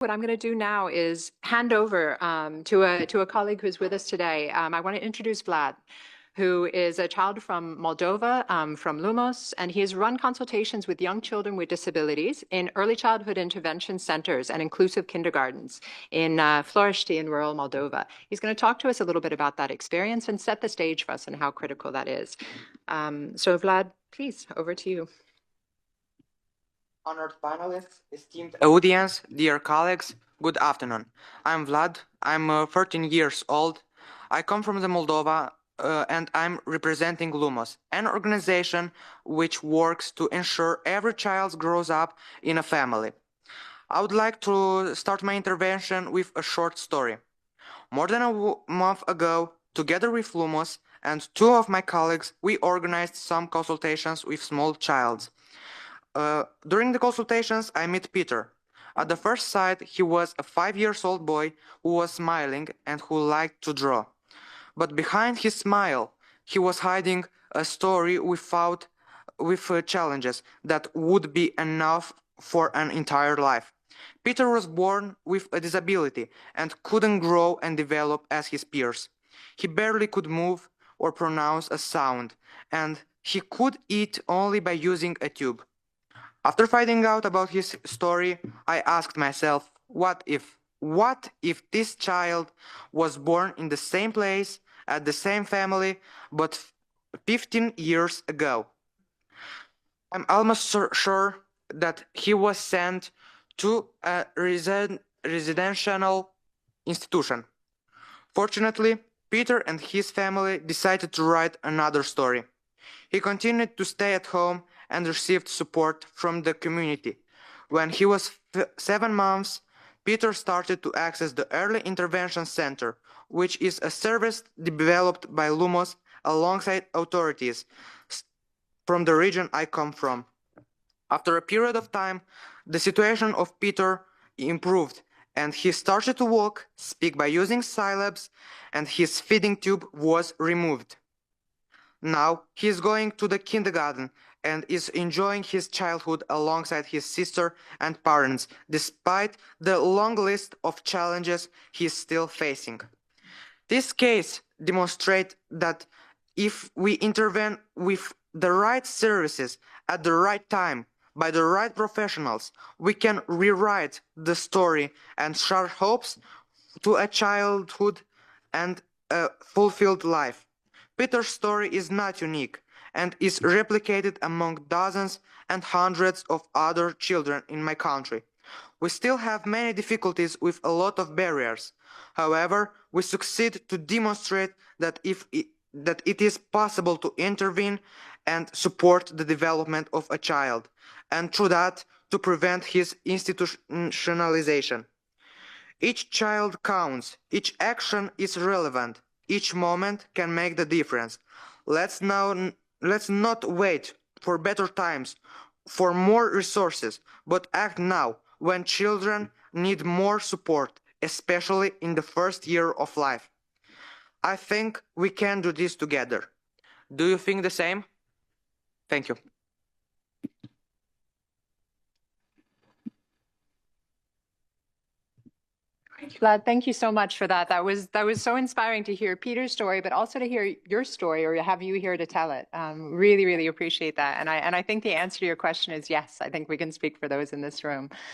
What I'm going to do now is hand over to a colleague who's with us today. I want to introduce Vlad, who is a child from Moldova, from Lumos, and he has run consultations with young children with disabilities in early childhood intervention centers and inclusive kindergartens in Florești in rural Moldova. He's going to talk to us a little bit about that experience and set the stage for us and how critical that is. So Vlad, please, over to you. Honored panelists, esteemed audience, dear colleagues, good afternoon. I'm Vlad. I'm 13 years old. I come from the Moldova and I'm representing Lumos, an organization which works to ensure every child grows up in a family. I would like to start my intervention with a short story. More than a month ago, together with Lumos and two of my colleagues, we organized some consultations with small childs. During the consultations, I met Peter. At the first sight, he was a 5-year-old boy who was smiling and who liked to draw. But behind his smile, he was hiding a story with challenges that would be enough for an entire life. Peter was born with a disability and couldn't grow and develop as his peers. He barely could move or pronounce a sound, and he could eat only by using a tube. After finding out about his story, I asked myself, what if this child was born in the same place, at the same family, but 15 years ago? I'm almost sure that he was sent to a residential institution. Fortunately, Peter and his family decided to write another story. He continued to stay at home and received support from the community. When he was 7 months, Peter started to access the Early Intervention Center, which is a service developed by Lumos alongside authorities from the region I come from. After a period of time, the situation of Peter improved, and he started to walk, speak by using syllabes, and his feeding tube was removed. Now he is going to the kindergarten and is enjoying his childhood alongside his sister and parents, despite the long list of challenges he is still facing. This case demonstrates that if we intervene with the right services at the right time, by the right professionals, we can rewrite the story and share hopes to a childhood and a fulfilled life. Peter's story is not unique and is replicated among dozens and hundreds of other children in my country. We still have many difficulties with a lot of barriers. However, we succeed to demonstrate that it is possible to intervene and support the development of a child, and through that, to prevent his institutionalization. Each child counts, each action is relevant, each moment can make the difference. Let's not wait for better times, for more resources, but act now when children need more support, especially in the first year of life. I think we can do this together. Do you think the same? Thank you. Vlad, thank you so much for that. That was so inspiring to hear Peter's story, but also to hear your story or have you here to tell it. Really, really appreciate that. And I think the answer to your question is yes. I think we can speak for those in this room.